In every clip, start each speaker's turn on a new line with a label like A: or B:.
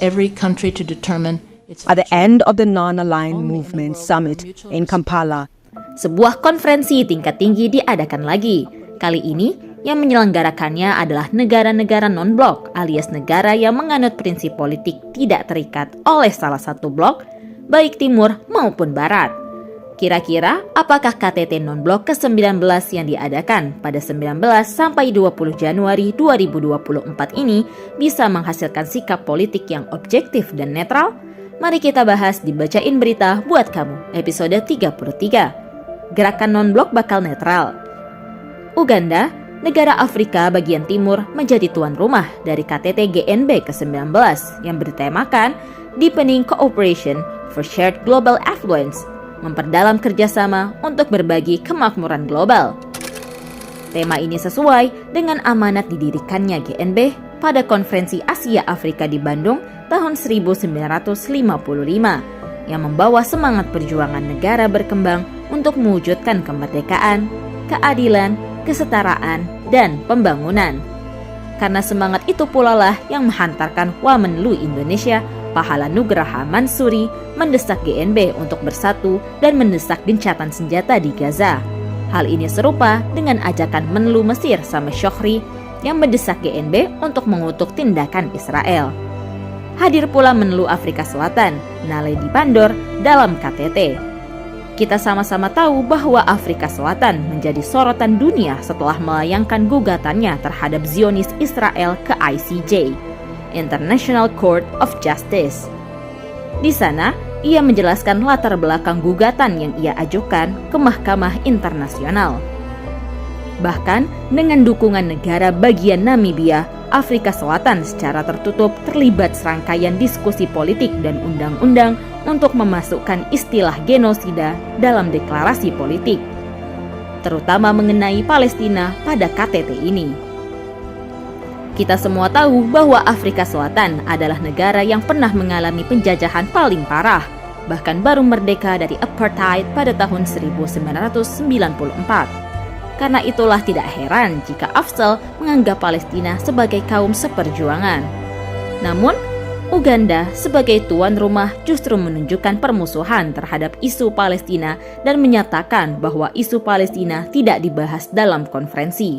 A: every country to determine its
B: At the end of the Non-Aligned Movement Summit in Kampala,
C: sebuah konferensi tingkat tinggi diadakan lagi. Kali ini, yang menyelenggarakannya adalah negara-negara non-blok alias negara yang menganut prinsip politik tidak terikat oleh salah satu blok, baik timur maupun barat. Kira-kira apakah KTT non-blok ke-19 yang diadakan pada 19 sampai 20 Januari 2024 ini bisa menghasilkan sikap politik yang objektif dan netral? Mari kita bahas di Bacain Berita Buat Kamu, episode 33. Gerakan non-blok bakal netral. Uganda, negara Afrika bagian timur, menjadi tuan rumah dari KTT GNB ke-19 yang bertemakan Deepening Cooperation for Shared Global Affluence, memperdalam kerjasama untuk berbagi kemakmuran global. Tema ini sesuai dengan amanat didirikannya GNB pada Konferensi Asia Afrika di Bandung tahun 1955 yang membawa semangat perjuangan negara berkembang untuk mewujudkan kemerdekaan, keadilan, kesetaraan, dan pembangunan. Karena semangat itu pula lah yang menghantarkan Wamenlu Indonesia, Pahala Nugraha Mansuri, mendesak GNB untuk bersatu dan mendesak gencatan senjata di Gaza. Hal ini serupa dengan ajakan Menlu Mesir Sameh Shoukry yang mendesak GNB untuk mengutuk tindakan Israel. Hadir pula Menlu Afrika Selatan, Naledi Pandor, dalam KTT. Kita sama-sama tahu bahwa Afrika Selatan menjadi sorotan dunia setelah melayangkan gugatannya terhadap Zionis Israel ke ICJ, International Court of Justice. Di sana, ia menjelaskan latar belakang gugatan yang ia ajukan ke Mahkamah Internasional. Bahkan, dengan dukungan negara bagian Namibia, Afrika Selatan secara tertutup terlibat serangkaian diskusi politik dan undang-undang untuk memasukkan istilah genosida dalam deklarasi politik, terutama mengenai Palestina pada KTT ini. Kita semua tahu bahwa Afrika Selatan adalah negara yang pernah mengalami penjajahan paling parah, bahkan baru merdeka dari apartheid pada tahun 1994. Karena itulah tidak heran jika Afzal menganggap Palestina sebagai kaum seperjuangan. Namun, Uganda sebagai tuan rumah justru menunjukkan permusuhan terhadap isu Palestina dan menyatakan bahwa isu Palestina tidak dibahas dalam konferensi.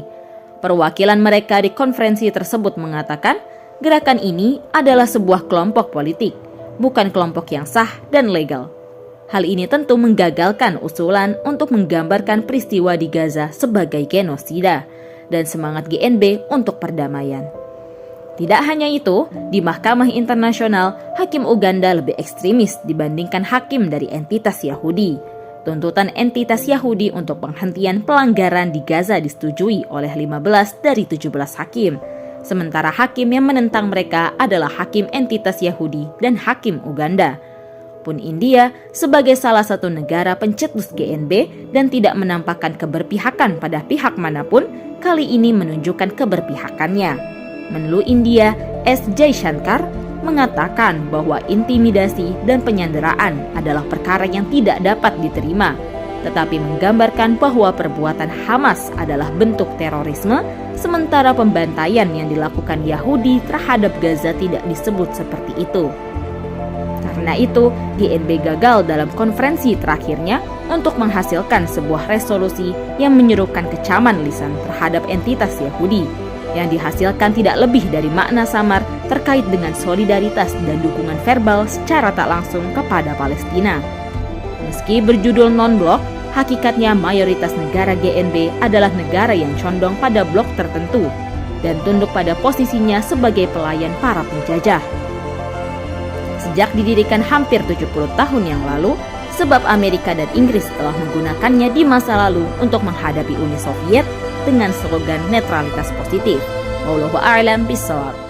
C: Perwakilan mereka di konferensi tersebut mengatakan gerakan ini adalah sebuah kelompok politik, bukan kelompok yang sah dan legal. Hal ini tentu menggagalkan usulan untuk menggambarkan peristiwa di Gaza sebagai genosida dan semangat GNB untuk perdamaian. Tidak hanya itu, di Mahkamah Internasional, hakim Uganda lebih ekstremis dibandingkan hakim dari entitas Yahudi. Tuntutan entitas Yahudi untuk penghentian pelanggaran di Gaza disetujui oleh 15 dari 17 hakim. Sementara hakim yang menentang mereka adalah hakim entitas Yahudi dan hakim Uganda. Pun India sebagai salah satu negara pencetus GNB dan tidak menampakkan keberpihakan pada pihak manapun, kali ini menunjukkan keberpihakannya. Menlu India S. Jaishankar mengatakan bahwa intimidasi dan penyanderaan adalah perkara yang tidak dapat diterima, tetapi menggambarkan bahwa perbuatan Hamas adalah bentuk terorisme, sementara pembantaian yang dilakukan Yahudi terhadap Gaza tidak disebut seperti itu. Karena itu, GNB gagal dalam konferensi terakhirnya untuk menghasilkan sebuah resolusi yang menyerukan kecaman lisan terhadap entitas Yahudi, yang dihasilkan tidak lebih dari makna samar terkait dengan solidaritas dan dukungan verbal secara tak langsung kepada Palestina. Meski berjudul non-blok, hakikatnya mayoritas negara GNB adalah negara yang condong pada blok tertentu dan tunduk pada posisinya sebagai pelayan para penjajah. Sejak didirikan hampir 70 tahun yang lalu, sebab Amerika dan Inggris telah menggunakannya di masa lalu untuk menghadapi Uni Soviet dengan slogan netralitas positif. Wallahu a'lam bishawab.